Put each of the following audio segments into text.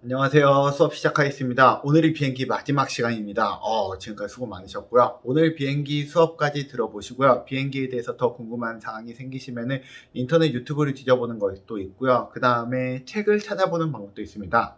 안녕하세요. 수업 시작하겠습니다. 오늘이 비행기 마지막 시간입니다. 지금까지 수고 많으셨고요. 오늘 비행기 수업까지 들어보시고요. 비행기에 대해서 더 궁금한 사항이 생기시면은 인터넷 유튜브를 뒤져보는 것도 있고요. 그 다음에 책을 찾아보는 방법도 있습니다.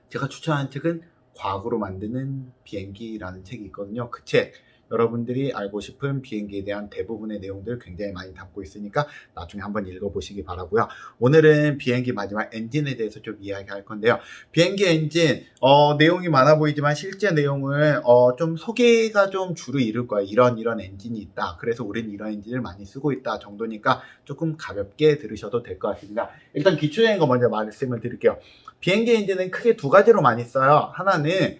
제가 추천한 책은 과학으로 만드는 비행기라는 책이 있거든요. 그 책, 여러분들이 알고 싶은 비행기에 대한 대부분의 내용들 굉장히 많이 담고 있으니까 나중에 한번 읽어보시기 바라고요. 오늘은 비행기 마지막 엔진에 대해서 좀 이야기할 건데요. 비행기 엔진 내용이 많아 보이지만 실제 내용을 좀 소개가 좀 주로 이룰 거예요. 이런 엔진이 있다. 그래서 우리는 이런 엔진을 많이 쓰고 있다 정도니까 조금 가볍게 들으셔도 될 것 같습니다. 일단 기초적인 거 먼저 말씀을 드릴게요. 비행기 엔진은 크게 두 가지로 많이 써요. 하나는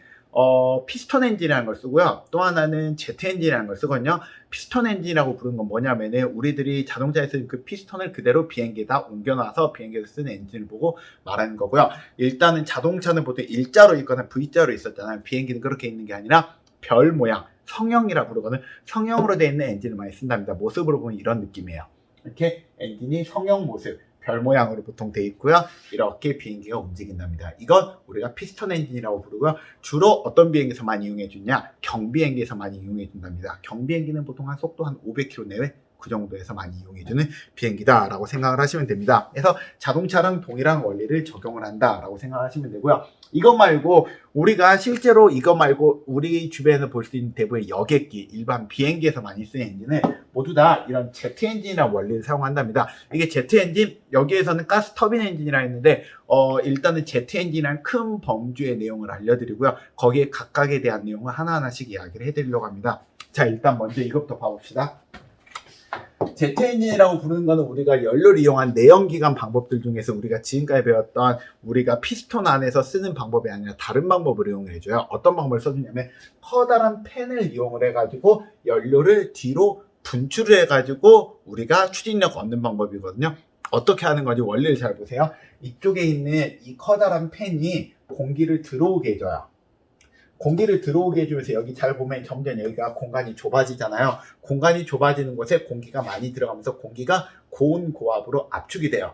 피스톤 엔진이라는 걸 쓰고요. 또 하나는 제트 엔진이라는 걸 쓰거든요. 피스톤 엔진이라고 부르는 건 뭐냐면은 우리들이 자동차에 쓰는 그 피스톤을 그대로 비행기에다 옮겨놔서 비행기에서 쓰는 엔진을 보고 말하는 거고요. 일단은 자동차는 보통 일자로 있거나 V자로 있었잖아요. 비행기는 그렇게 있는 게 아니라 별 모양, 성형이라고 부르거든. 성형으로 되어 있는 엔진을 많이 쓴답니다. 모습으로 보면 이런 느낌이에요. 이렇게 엔진이 성형 모습, 별 모양으로 보통 되어 있고요. 이렇게 비행기가 움직인답니다. 이건 우리가 피스톤 엔진이라고 부르고요. 주로 어떤 비행기에서 많이 이용해 주냐? 경비행기에서 많이 이용해 준답니다. 경비행기는 보통 한 속도 한 500km 내외 그 정도에서 많이 이용해주는 비행기다라고 생각을 하시면 됩니다. 그래서 자동차랑 동일한 원리를 적용을 한다라고 생각하시면 되고요. 이것 말고 우리가 실제로 이거 말고 우리 주변에서 볼 수 있는 대부분의 여객기, 일반 비행기에서 많이 쓰는 엔진은 모두 다 이런 제트 엔진이라는 원리를 사용한답니다. 이게 제트 엔진, 여기에서는 가스 터빈 엔진이라 했는데 일단은 제트 엔진이란 큰 범주의 내용을 알려드리고요. 거기에 각각에 대한 내용을 하나하나씩 이야기를 해드리려고 합니다. 자, 일단 먼저 이것부터 봐봅시다. 제트 엔진이라고 부르는 거는 우리가 연료를 이용한 내연기관 방법들 중에서 우리가 지금까지 배웠던 우리가 피스톤 안에서 쓰는 방법이 아니라 다른 방법을 이용을 해줘요. 어떤 방법을 써주냐면 커다란 팬을 이용을 해가지고 연료를 뒤로 분출을 해가지고 우리가 추진력 얻는 방법이거든요. 어떻게 하는 건지 원리를 잘 보세요. 이쪽에 있는 이 커다란 팬이 공기를 들어오게 해줘요. 공기를 들어오게 해주면서 여기 잘 보면 점점 여기가 공간이 좁아지잖아요. 공간이 좁아지는 곳에 공기가 많이 들어가면서 공기가 고온 고압으로 압축이 돼요.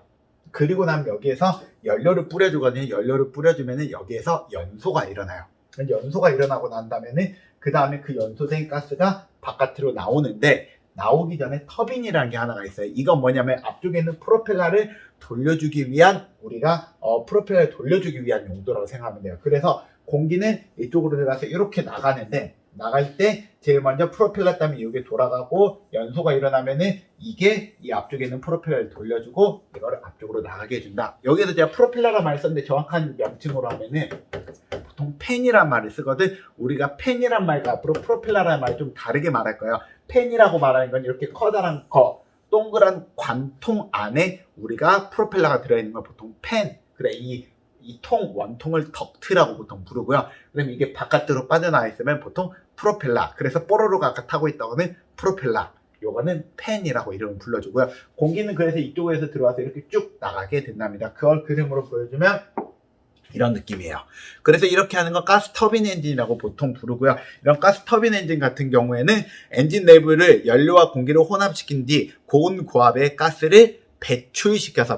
그리고 나면 여기에서 연료를 뿌려주거든요. 연료를 뿌려주면 여기에서 연소가 일어나요. 연소가 일어나고 난 다음에는 그 다음에 그 연소된 가스가 바깥으로 나오는데 나오기 전에 터빈이라는 게 하나가 있어요. 이건 뭐냐면 앞쪽에 있는 프로펠러를 돌려주기 위한 우리가 프로펠러를 돌려주기 위한 용도라고 생각하면 돼요. 그래서 공기는 이쪽으로 들어가서 이렇게 나가는데 나갈 때 제일 먼저 프로펠러 땀이 여기 돌아가고 연소가 일어나면은 이게 이 앞쪽에 있는 프로펠러를 돌려주고 이거를 앞쪽으로 나가게 해준다. 여기서 제가 프로펠러란 말을 썼는데 정확한 명칭으로 하면은 보통 팬이란 말을 쓰거든. 우리가 팬이란 말과 앞으로 프로펠러라는 말을 좀 다르게 말할 거예요. 팬이라고 말하는 건 이렇게 커다란 동그란 관통 안에 우리가 프로펠러가 들어있는 걸 보통 팬, 그래 이 원통을 덕트라고 보통 부르고요. 그럼 이게 바깥으로 빠져나와 있으면 보통 프로펠러, 그래서 뽀로로가 아까 타고 있다고는 프로펠러, 요거는 팬이라고 이름을 불러주고요. 공기는 그래서 이쪽에서 들어와서 이렇게 쭉 나가게 된답니다. 그걸 그림으로 보여주면 이런 느낌이에요. 그래서 이렇게 하는 건 가스 터빈 엔진이라고 보통 부르고요. 이런 가스 터빈 엔진 같은 경우에는 엔진 내부를 연료와 공기를 혼합시킨 뒤 고온 고압의 가스를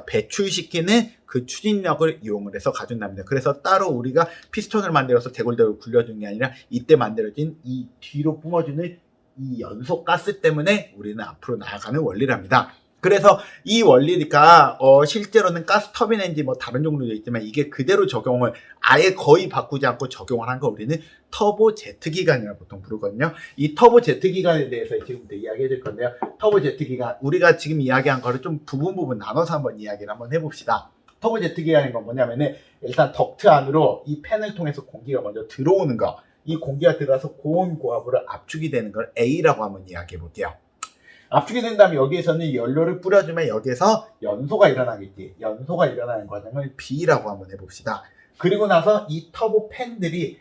배출시키는 그 추진력을 이용을 해서 가준답니다. 그래서 따로 우리가 피스톤을 만들어서 대굴대굴 굴려주는 게 아니라 이때 만들어진 이 뒤로 뿜어주는 이 연소 가스 때문에 우리는 앞으로 나아가는 원리랍니다. 그래서 이 원리니까 실제로는 가스 터빈 엔진 뭐 다른 종류도 있지만 이게 그대로 적용을 아예 거의 바꾸지 않고 적용을 한 거 우리는 터보 제트 기관이라고 보통 부르거든요. 이 터보 제트 기관에 대해서 지금부터 이야기해 줄 건데요. 터보 제트 기관, 우리가 지금 이야기한 거를 좀 부분 나눠서 한번 이야기를 한번 해봅시다. 터보 제트 기관인 건 뭐냐면은 일단 덕트 안으로 이 팬을 통해서 공기가 먼저 들어오는 거, 이 공기가 들어와서 고온 고압으로 압축이 되는 걸 A라고 한번 이야기해 볼게요. 압축이 된 다음에 여기에서는 연료를 뿌려주면 여기에서 연소가 일어나겠지. 연소가 일어나는 과정을 B라고 한번 해봅시다. 그리고 나서 이 터보 팬들이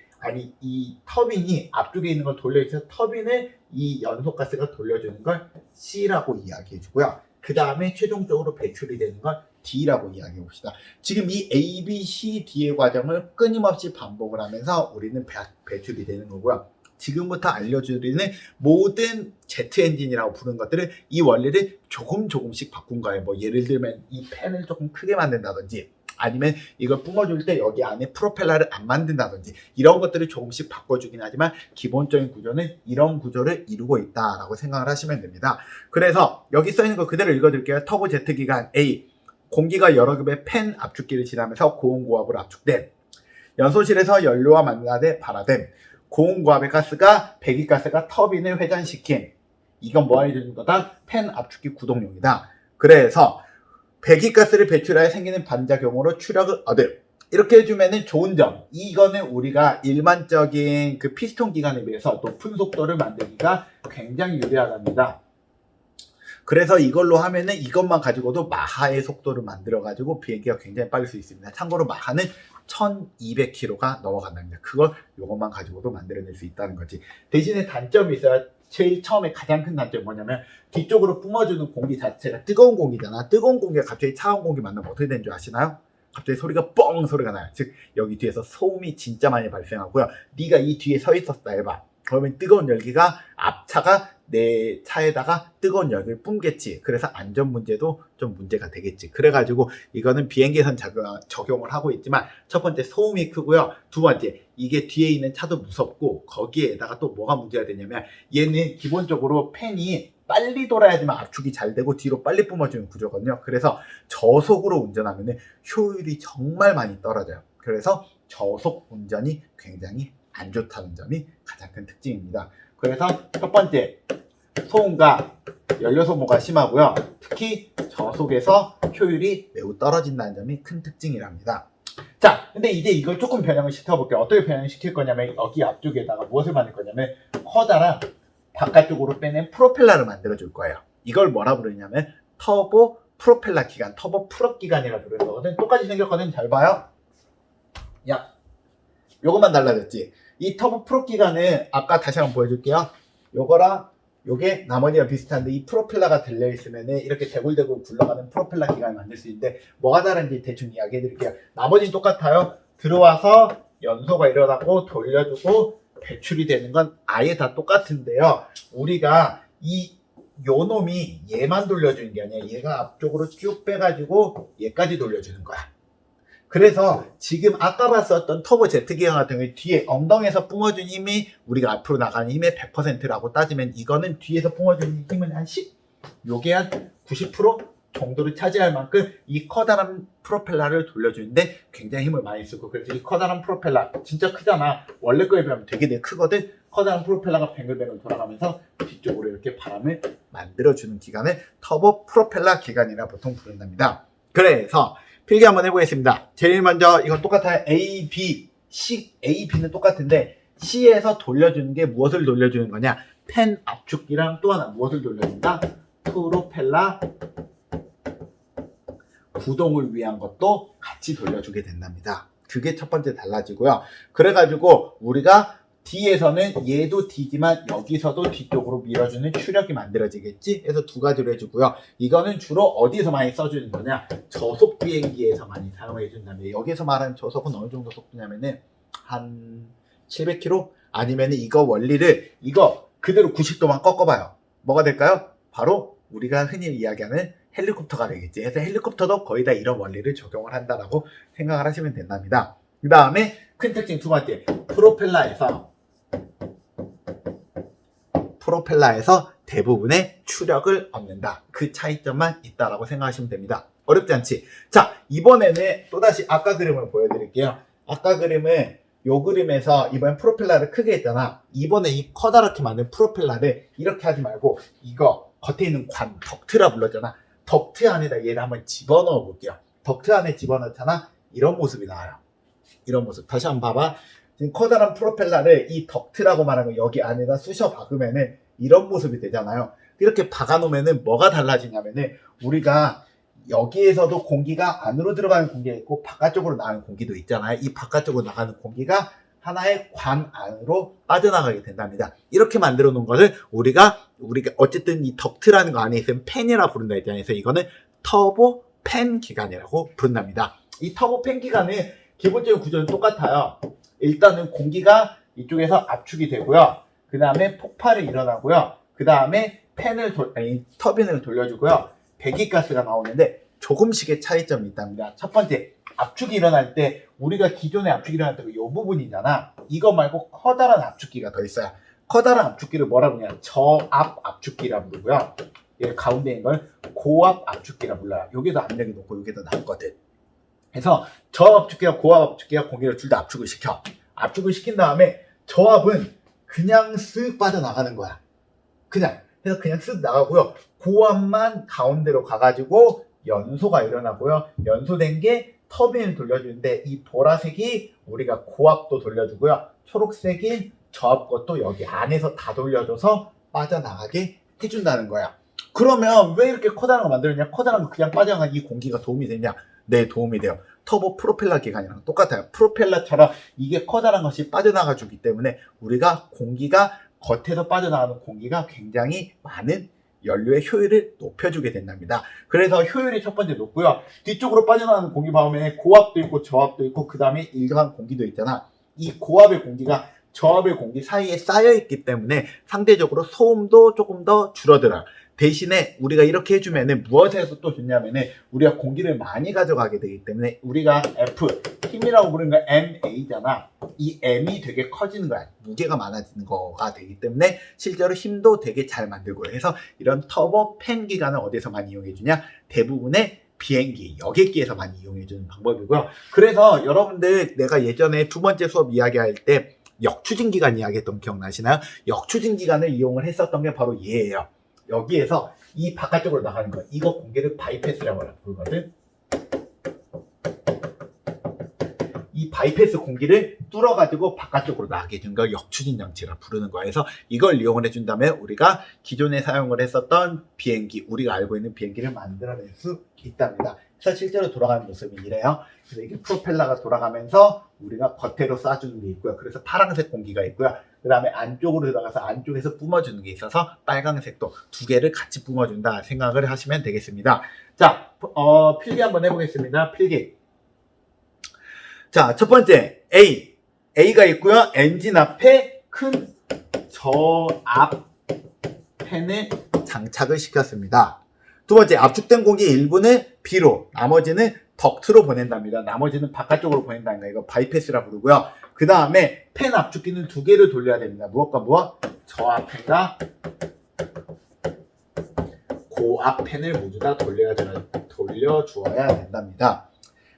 이 터빈이 앞쪽에 있는 걸 돌려주셔서 터빈을 이 연소가스가 돌려주는 걸 C라고 이야기해주고요. 그 다음에 최종적으로 배출이 되는 걸 D라고 이야기해 봅시다. 지금 이 A, B, C, D의 과정을 끊임없이 반복을 하면서 우리는 배출이 되는 거고요. 지금부터 알려드리는 모든 제트 엔진이라고 부르는 것들은 이 원리를 조금씩 바꾼 거예요. 뭐 예를 들면 이 팬을 조금 크게 만든다든지 아니면 이걸 뿜어줄 때 여기 안에 프로펠러를 안 만든다든지 이런 것들을 조금씩 바꿔주긴 하지만 기본적인 구조는 이런 구조를 이루고 있다라고 생각을 하시면 됩니다. 그래서 여기 써있는 거 그대로 읽어드릴게요. 터보 제트 기관 A, 공기가 여러 급의 팬 압축기를 지나면서 고온고압으로 압축됨. 연소실에서 연료와 만나되 발화됨. 고온고압의 가스가 배기가스가 터빈을 회전시킴. 이건 뭐 해주는 거다? 팬 압축기 구동용이다. 그래서 배기가스를 배출하여 생기는 반작용으로 추력을 얻음. 이렇게 해주면은 좋은 점. 이거는 우리가 일반적인 그 피스톤 기관에 비해서 높은 속도를 만들기가 굉장히 유리하답니다. 그래서 이걸로 하면은 이것만 가지고도 마하의 속도를 만들어가지고 비행기가 굉장히 빨리 수 있습니다. 참고로 마하는 1200km가 넘어간답니다. 그걸 요것만 가지고도 만들어낼 수 있다는 거지. 대신에 단점이 있어요. 제일 처음에 가장 큰 단점이 뭐냐면 뒤쪽으로 뿜어주는 공기 자체가 뜨거운 공기잖아. 뜨거운 공기가 갑자기 차가운 공기 만나면 어떻게 되는 줄 아시나요? 갑자기 소리가 뻥 소리가 나요. 즉 여기 뒤에서 소음이 진짜 많이 발생하고요. 네가 이 뒤에 서 있었다 해봐. 그러면 뜨거운 열기가 앞차가 내 차에다가 뜨거운 열기를 뿜겠지. 그래서 안전 문제도 좀 문제가 되겠지. 그래가지고 이거는 비행기에선 적용을 하고 있지만 첫 번째 소음이 크고요. 두 번째 이게 뒤에 있는 차도 무섭고 거기에다가 또 뭐가 문제가 되냐면 얘는 기본적으로 팬이 빨리 돌아야지만 압축이 잘 되고 뒤로 빨리 뿜어주는 구조거든요. 그래서 저속으로 운전하면 효율이 정말 많이 떨어져요. 그래서 저속 운전이 굉장히 안 좋다는 점이 가장 큰 특징입니다. 그래서 첫 번째 소음과 연료 소모가 심하고요. 특히 저속에서 효율이 매우 떨어진다는 점이 큰 특징이랍니다. 자, 근데 이제 이걸 조금 변형을 시켜볼게요. 어떻게 변형을 시킬 거냐면 여기 앞쪽에다가 무엇을 만들 거냐면 커다란 바깥쪽으로 빼낸 프로펠러를 만들어 줄 거예요. 이걸 뭐라 부르냐면 터보 프로펠러 기관, 터보 풀업 기관이라 부르는 거거든. 똑같이 생겼거든. 잘 봐요. 야, 요것만 달라졌지. 이 터보 풀업 기관은 아까 다시 한번 보여줄게요. 요거랑 요게 나머지가 비슷한데 이 프로펠러가 들려있으면 이렇게 대굴대굴 굴러가는 프로펠러 기관을 만들 수 있는데 뭐가 다른지 대충 이야기해 드릴게요. 나머지는 똑같아요. 들어와서 연소가 일어나고 돌려주고 배출이 되는 건 아예 다 똑같은데요. 우리가 요 놈이 얘만 돌려주는 게 아니라 얘가 앞쪽으로 쭉 빼가지고 얘까지 돌려주는 거야. 그래서 지금 아까 봤었던 터보 제트 기관 같은 경우에 뒤에 엉덩이에서 뿜어준 힘이 우리가 앞으로 나가는 힘의 100%라고 따지면 이거는 뒤에서 뿜어주는 힘은 한 10? 요게 한 90% 정도를 차지할 만큼 이 커다란 프로펠러를 돌려주는데 굉장히 힘을 많이 쓰고 그래서 이 커다란 프로펠러 진짜 크잖아. 원래 거에 비하면 되게 크거든. 커다란 프로펠러가 뱅글뱅글 돌아가면서 뒤쪽으로 이렇게 바람을 만들어주는 기관을 터보 프로펠러 기관이라 보통 부른답니다. 그래서 필기 한번 해보겠습니다. 제일 먼저 이건 똑같아요. A, B, C, A, B는 똑같은데 C에서 돌려주는 게 무엇을 돌려주는 거냐? 팬 압축기랑 또 하나 무엇을 돌려준다? 프로펠러 구동을 위한 것도 같이 돌려주게 된답니다. 그게 첫 번째 달라지고요. 그래가지고 우리가 D에서는 얘도 D지만 여기서도 뒤쪽으로 밀어주는 추력이 만들어지겠지? 그래서 두 가지로 해주고요. 이거는 주로 어디서 많이 써주는 거냐? 저속 비행기에서 많이 사용해 준다면 여기서 말하는 저속은 어느 정도 속도냐면은 한 700km? 아니면은 이거 원리를 이거 그대로 90도만 꺾어봐요. 뭐가 될까요? 바로 우리가 흔히 이야기하는 헬리콥터가 되겠지. 그래서 헬리콥터도 거의 다 이런 원리를 적용을 한다라고 생각을 하시면 된답니다. 그 다음에 큰 특징 두 번째, 프로펠러에서 대부분의 추력을 얻는다. 그 차이점만 있다라고 생각하시면 됩니다. 어렵지 않지? 자, 이번에는 또다시 아까 그림을 보여드릴게요. 아까 그림은 요 그림에서 이번엔 프로펠러를 크게 했잖아. 이번에 이 커다랗게 만든 프로펠러를 이렇게 하지 말고 이거 겉에 있는 관, 덕트라 불렀잖아. 덕트 안에다 얘를 한번 집어넣어 볼게요. 덕트 안에 집어넣잖아. 이런 모습이 나와요. 이런 모습. 다시 한번 봐봐. 지금 커다란 프로펠러를 이 덕트라고 말하는 거 여기 안에다 쑤셔 박으면은 이런 모습이 되잖아요. 이렇게 박아놓으면은 뭐가 달라지냐면은 우리가 여기에서도 공기가 안으로 들어가는 공기가 있고 바깥쪽으로 나가는 공기도 있잖아요. 이 바깥쪽으로 나가는 공기가 하나의 관 안으로 빠져나가게 된답니다. 이렇게 만들어 놓은 것을 우리가 어쨌든 이 덕트라는 거 안에 있으면 팬이라 부른다 했잖아요. 그래서 이거는 터보 팬 기관이라고 부른답니다. 이 터보 팬 기관은 기본적인 구조는 똑같아요. 일단은 공기가 이쪽에서 압축이 되고요. 그 다음에 폭발이 일어나고요. 그 다음에 터빈을 돌려주고요. 배기가스가 나오는데 조금씩의 차이점이 있답니다. 첫 번째, 압축이 일어날 때 우리가 기존에 압축이 일어날 때 이 부분이잖아. 이거 말고 커다란 압축기가 더 있어요. 커다란 압축기를 뭐라고 하냐? 저압 압축기라 부르고요. 얘 가운데 있는 걸 고압 압축기라 불러요. 여기도 압력이 높고 여기도 낮거든. 그래서 저압 압축기와 고압 압축기가 공기를 둘 다 압축을 시켜. 압축을 시킨 다음에 저압은 그냥 쓱 빠져나가는 거야. 그래서 그냥 쓱 나가고요. 고압만 가운데로 가가지고 연소가 일어나고요. 연소된 게 터빈을 돌려주는데 이 보라색이 우리가 고압도 돌려주고요. 초록색인 저압 것도 여기 안에서 다 돌려줘서 빠져나가게 해준다는 거야. 그러면 왜 이렇게 커다란 거 만들었냐? 커다란 거 그냥 빠져나가는 이 공기가 도움이 되냐? 네, 도움이 돼요. 터보 프로펠러 기관이랑 똑같아요. 프로펠러처럼 이게 커다란 것이 빠져나가 주기 때문에 우리가 공기가 겉에서 빠져나가는 공기가 굉장히 많은 연료의 효율을 높여주게 된답니다. 그래서 효율이 첫 번째 높고요. 뒤쪽으로 빠져나가는 공기 보면 고압도 있고 저압도 있고 그 다음에 일반 공기도 있잖아. 이 고압의 공기가 저압의 공기 사이에 쌓여있기 때문에 상대적으로 소음도 조금 더 줄어들어요. 대신에 우리가 이렇게 해주면은 무엇에서 또 좋냐면은 우리가 공기를 많이 가져가게 되기 때문에 우리가 F, 힘이라고 부르는 거 MA잖아. 이 M이 되게 커지는 거야. 무게가 많아지는 거가 되기 때문에 실제로 힘도 되게 잘 만들고 해서 이런 터보 팬 기관을 어디서 많이 이용해 주냐? 대부분의 비행기, 여객기에서 많이 이용해 주는 방법이고요. 그래서 여러분들 내가 예전에 두 번째 수업 이야기할 때 역추진 기관 이야기했던 거 기억나시나요? 역추진 기관을 이용을 했었던 게 바로 얘예요. 여기에서 이 바깥쪽으로 나가는 거, 이거 공기를 바이패스라고 부르거든. 이 바이패스 공기를 뚫어가지고 바깥쪽으로 나가게 해주는 걸 역추진 장치라 부르는 거야. 그래서 이걸 이용을 해준다면 우리가 기존에 사용을 했었던 비행기, 우리가 알고 있는 비행기를 만들어낼 수 있답니다. 그래서 실제로 돌아가는 모습이 이래요. 그래서 이게 프로펠러가 돌아가면서 우리가 겉으로 쏴주는 게 있고요. 그래서 파란색 공기가 있고요. 그 다음에 안쪽으로 들어가서 안쪽에서 뿜어주는 게 있어서 빨간색도 두 개를 같이 뿜어준다 생각을 하시면 되겠습니다. 자, 필기 한번 해보겠습니다. 필기. 자, 첫 번째 A. A가 있고요. 엔진 앞에 큰 저압 팬을 장착을 시켰습니다. 두 번째, 압축된 공기 일부는 B로, 나머지는 덕트로 보낸답니다. 나머지는 바깥쪽으로 보낸다는 거, 이거 바이패스라 부르고요. 그 다음에 팬 압축기는 두 개를 돌려야 됩니다. 무엇과 무엇? 저압 팬과 고압 팬을 모두 다 돌려주어야 된답니다.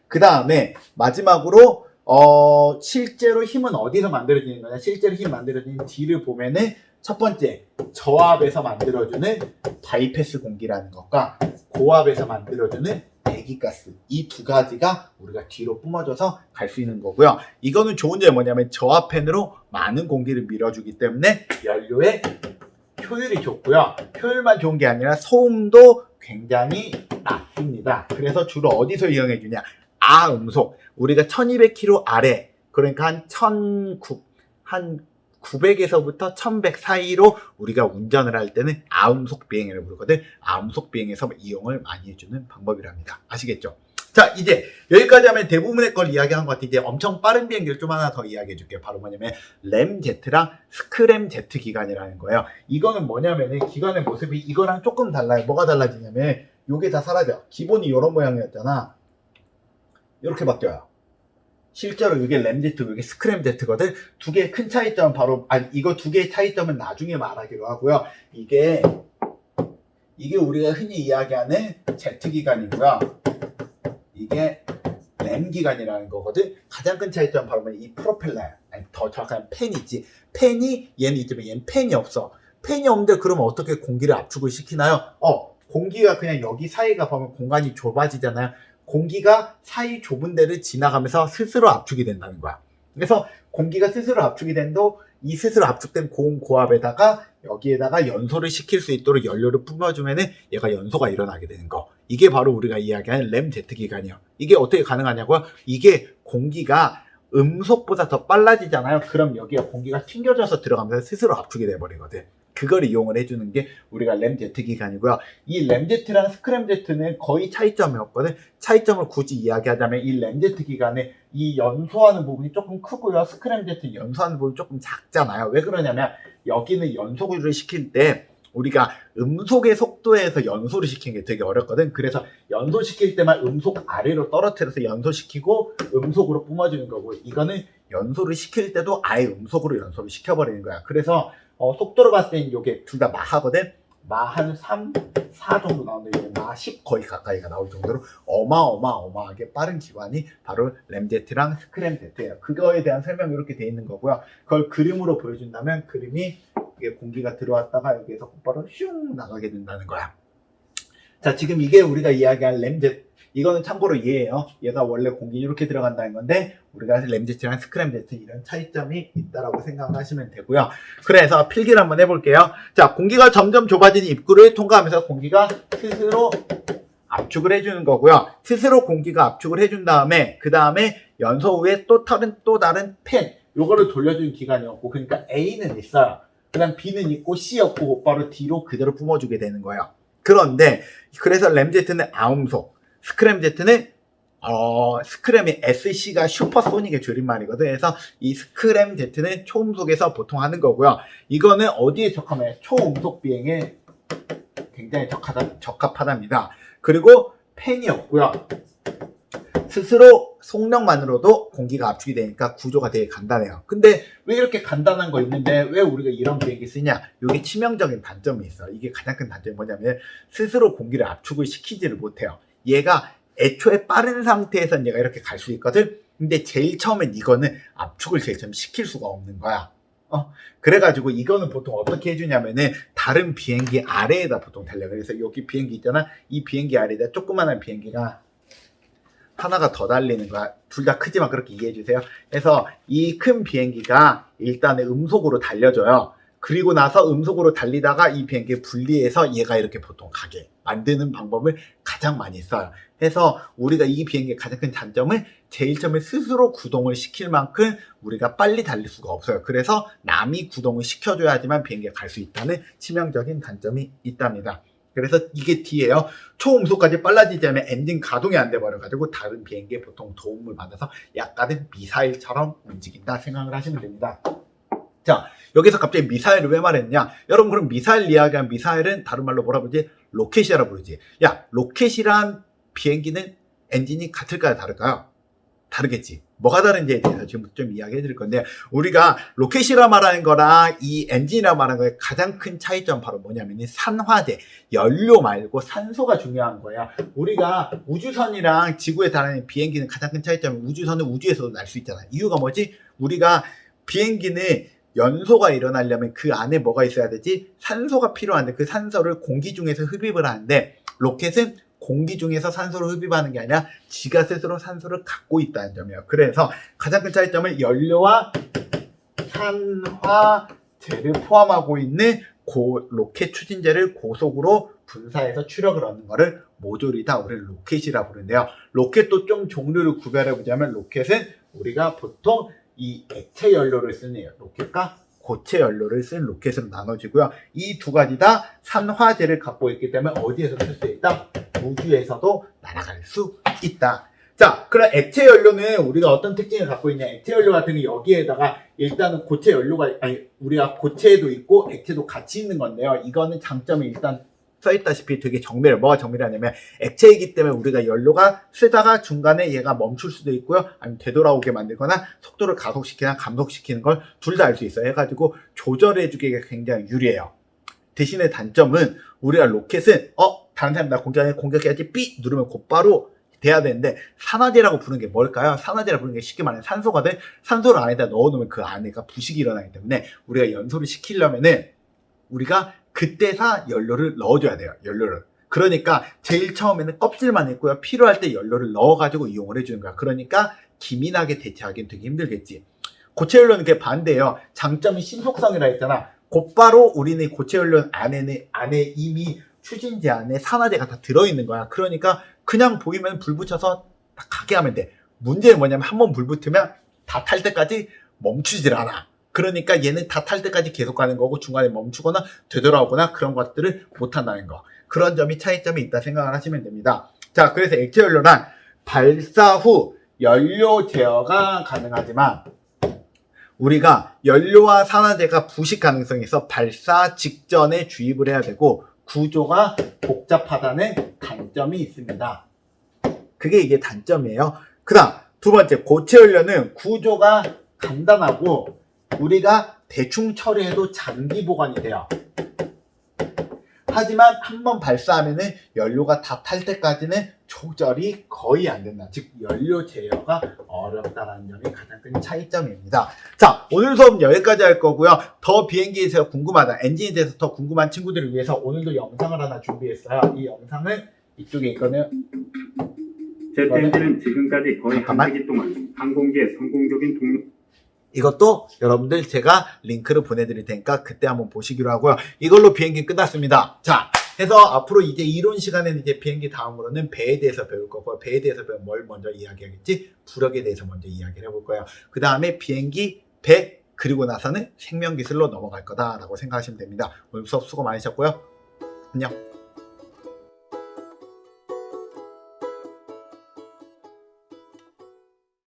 그 다음에 마지막으로 실제로 힘은 어디서 만들어지는 거냐? 실제로 힘 만들어지는 D를 보면은 첫 번째, 저압에서 만들어주는 바이패스 공기라는 것과 고압에서 만들어주는 배기가스, 이 두 가지가 우리가 뒤로 뿜어져서 갈 수 있는 거고요. 이거는 좋은 점이 뭐냐면 저압팬으로 많은 공기를 밀어주기 때문에 연료의 효율이 좋고요. 효율만 좋은 게 아니라 소음도 굉장히 낮습니다. 그래서 주로 어디서 이용해 주냐? 아음속. 우리가 1200km 아래, 그러니까 한 900에서부터 1100 사이로 우리가 운전을 할 때는 아음속 비행이라고 부르거든. 아음속 비행에서 이용을 많이 해주는 방법이랍니다. 아시겠죠? 자, 이제 여기까지 하면 대부분의 걸 이야기한 것 같아. 이제 엄청 빠른 비행기를 좀 하나 더 이야기해 줄게요. 바로 뭐냐면 램제트랑 스크램제트 기관이라는 거예요. 이거는 뭐냐면은 기관의 모습이 이거랑 조금 달라요. 뭐가 달라지냐면 요게 다 사라져. 기본이 이런 모양이었잖아. 이렇게 바뀌어요. 실제로 이게 램제트, 이게 스크램제트거든. 두 개의 큰 차이점은 바로, 이거 두 개의 차이점은 나중에 말하기로 하고요. 이게 우리가 흔히 이야기하는 제트 기관이고요. 이게 램 기관이라는 거거든. 가장 큰 차이점은 바로 이 프로펠러야. 아니, 더 정확하면 팬이지. 팬이 얘는 있지만 얘는 팬이 없어. 팬이 없는데 그러면 어떻게 공기를 압축을 시키나요? 공기가 그냥 여기 사이가 보면 공간이 좁아지잖아요. 공기가 사이 좁은 데를 지나가면서 스스로 압축이 된다는 거야. 그래서 공기가 스스로 압축이 된도 이 스스로 압축된 고압에다가 여기에다가 연소를 시킬 수 있도록 연료를 뿜어주면은 얘가 연소가 일어나게 되는 거. 이게 바로 우리가 이야기하는 램제트 기관이에요. 이게 어떻게 가능하냐고요? 이게 공기가 음속보다 더 빨라지잖아요. 그럼 여기가 공기가 튕겨져서 들어가면서 스스로 압축이 돼버리거든. 그걸 이용을 해주는 게 우리가 램제트 기관이고요. 이 램제트랑 스크램제트는 거의 차이점이 없거든. 차이점을 굳이 이야기하자면 이 램제트 기관의 이 연소하는 부분이 조금 크고요. 스크램제트 연소하는 부분이 조금 작잖아요. 왜 그러냐면 여기는 연소를 시킬 때 우리가 음속의 속도에서 연소를 시키는 게 되게 어렵거든. 그래서 연소시킬 때만 음속 아래로 떨어뜨려서 연소시키고 음속으로 뿜어주는 거고, 이거는 연소를 시킬 때도 아예 음속으로 연소를 시켜버리는 거야. 그래서 속도로 봤을 때는 이게 둘 다 마하거든. 마 한 3, 4 정도 나오는데 이거 마 10 거의 가까이가 나올 정도로 어마어마하게 빠른 기관이 바로 램제트랑 스크램제트예요. 그거에 대한 설명이 이렇게 돼 있는 거고요. 그걸 그림으로 보여준다면 그림이 이게 공기가 들어왔다가 여기에서 곧바로 슝 나가게 된다는 거야. 자, 지금 이게 우리가 이야기한 램제트, 이거는 참고로 얘예요. 얘가 원래 공기 이렇게 들어간다는 건데 우리가 램제트랑 스크램제트 이런 차이점이 있다라고 생각을 하시면 되고요. 그래서 필기를 한번 해볼게요. 자, 공기가 점점 좁아지는 입구를 통과하면서 공기가 스스로 압축을 해주는 거고요. 스스로 공기가 압축을 해준 다음에 그 다음에 연소 후에 또 다른 팬 요거를 돌려주는 기관이 없고, 그러니까 A는 있어요. 그 다음 B는 있고 C 없고 곧바로 D로 그대로 뿜어주게 되는 거예요. 그런데 그래서 램제트는 아음속, 스크램제트는 스크램이 SC가 슈퍼소닉의 줄임말이거든. 그래서 이 스크램제트는 초음속에서 보통 하는 거고요. 이거는 어디에 적합하냐? 초음속 비행에 굉장히 적합하답니다. 그리고 팬이 없고요. 스스로 속력만으로도 공기가 압축이 되니까 구조가 되게 간단해요. 근데 왜 이렇게 간단한 거 있는데 왜 우리가 이런 비행기 쓰냐? 이게 치명적인 단점이 있어. 이게 가장 큰 단점이 뭐냐면 스스로 공기를 압축을 시키지를 못해요. 얘가 애초에 빠른 상태에선 얘가 이렇게 갈 수 있거든. 근데 제일 처음엔 이거는 압축을 제일 처음 시킬 수가 없는 거야. 그래가지고 이거는 보통 어떻게 해주냐면은 다른 비행기 아래에다 보통 달려. 그래서 여기 비행기 있잖아. 이 비행기 아래에다 조그만한 비행기가 하나가 더 달리는 거야. 둘 다 크지만 그렇게 이해해 주세요. 그래서 이 큰 비행기가 일단은 음속으로 달려줘요. 그리고 나서 음속으로 달리다가 이 비행기 분리해서 얘가 이렇게 보통 가게 만드는 방법을 가장 많이 써요. 그래서 우리가 이 비행기의 가장 큰 단점은 제일 처음에 스스로 구동을 시킬 만큼 우리가 빨리 달릴 수가 없어요. 그래서 남이 구동을 시켜줘야지만 비행기가 갈 수 있다는 치명적인 단점이 있답니다. 그래서 이게 D예요. 초음속까지 빨라지지 않으면 엔진 가동이 안 돼버려가지고 다른 비행기에 보통 도움을 받아서 약간은 미사일처럼 움직인다 생각을 하시면 됩니다. 자, 여기서 갑자기 미사일을 왜 말했냐? 여러분, 그럼 미사일 이야기한 미사일은 다른 말로 뭐라 부르지? 로켓이라 부르지. 야, 로켓이란 비행기는 엔진이 같을까요? 다를까요? 다르겠지. 뭐가 다른지에 대해서 지금 좀 이야기해 드릴 건데, 우리가 로켓이라 말하는 거랑 이 엔진이라 말하는 거의 가장 큰 차이점 바로 뭐냐면 산화제, 연료 말고 산소가 중요한 거야. 우리가 우주선이랑 지구에 달하는 비행기는 가장 큰 차이점은 우주선은 우주에서도 날 수 있잖아. 이유가 뭐지? 우리가 비행기는 연소가 일어나려면 그 안에 뭐가 있어야 되지? 산소가 필요한데 그 산소를 공기 중에서 흡입을 하는데, 로켓은 공기 중에서 산소를 흡입하는 게 아니라 지가 스스로 산소를 갖고 있다는 점이에요. 그래서 가장 큰 차이점은 연료와 산화제를 포함하고 있는 로켓 추진제를 고속으로 분사해서 추력을 얻는 거를 모조리 다 우리는 로켓이라 부르는데요. 로켓도 좀 종류를 구별해 보자면, 로켓은 우리가 보통 이 액체 연료를 쓰는 로켓과 고체 연료를 쓴 로켓으로 나눠지고요. 이 두 가지 다 산화제를 갖고 있기 때문에 어디에서 쓸 수 있다? 우주에서도 날아갈 수 있다. 자, 그럼 액체 연료는 우리가 어떤 특징을 갖고 있냐? 액체 연료 같은 게 여기에다가 일단은 고체 연료가, 우리가 고체도 있고 액체도 같이 있는 건데요. 이거는 장점이 일단 써있다시피 되게 정밀해요. 뭐가 정밀하냐면 액체이기 때문에 우리가 연료가 쓰다가 중간에 얘가 멈출 수도 있고요. 아니면 되돌아오게 만들거나 속도를 가속시키거나 감속시키는 걸 둘 다 알 수 있어요. 해가지고 조절해주기가 굉장히 유리해요. 대신에 단점은 우리가 로켓은 다른 사람 나 공격해야지 삐 누르면 곧바로 돼야 되는데, 산화제라고 부르는 게 뭘까요? 산화제라고 부르는 게 쉽게 말하면 산소거든. 산소를 안에다 넣어놓으면 그 안에가 부식이 일어나기 때문에 우리가 연소를 시키려면은 우리가 그때사 연료를 넣어줘야 돼요. 연료를. 그러니까 제일 처음에는 껍질만 있고요. 필요할 때 연료를 넣어가지고 이용을 해주는 거야. 그러니까 기민하게 대체하기는 되게 힘들겠지. 고체 연료는 그게 반대예요. 장점이 신속성이라 했잖아. 곧바로 우리는 고체 연료 안에 이미 추진제 안에 산화제가 다 들어있는 거야. 그러니까 그냥 보이면 불 붙여서 다 가게 하면 돼. 문제는 뭐냐면 한번 불 붙으면 다 탈 때까지 멈추질 않아. 그러니까 얘는 다 탈 때까지 계속 가는 거고 중간에 멈추거나 되돌아오거나 그런 것들을 못한다는 거. 그런 점이 차이점이 있다 생각을 하시면 됩니다. 자, 그래서 액체 연료란 발사 후 연료 제어가 가능하지만 우리가 연료와 산화제가 부식 가능성이 있어 발사 직전에 주입을 해야 되고 구조가 복잡하다는 단점이 있습니다. 그게 이게 단점이에요. 그 다음 두 번째, 고체 연료는 구조가 간단하고 우리가 대충 처리해도 장기 보관이 돼요. 하지만 한번 발사하면은 연료가 다 탈 때까지는 조절이 거의 안 된다. 즉 연료 제어가 어렵다는 점이 가장 큰 차이점입니다. 자, 오늘 수업 여기까지 할 거고요. 더 비행기에 대해서 궁금하다, 엔진에 대해서 더 궁금한 친구들을 위해서 오늘도 영상을 하나 준비했어요. 이 영상은 이쪽에 있거든요. 제트엔진은 지금까지 거의 잠깐만. 한 세기 동안 항공기의 성공적인 동력 이것도 여러분들 제가 링크를 보내드릴 테니까 그때 한번 보시기로 하고요. 이걸로 비행기 끝났습니다. 자, 해서 앞으로 이제 이론 시간에는 이제 비행기 다음으로는 배에 대해서 배울 거고요. 배에 대해서 배우면 뭘 먼저 이야기하겠지? 부력에 대해서 먼저 이야기를 해볼 거예요. 그 다음에 비행기, 배, 그리고 나서는 생명기술로 넘어갈 거다라고 생각하시면 됩니다. 오늘 수업 수고 많으셨고요. 안녕.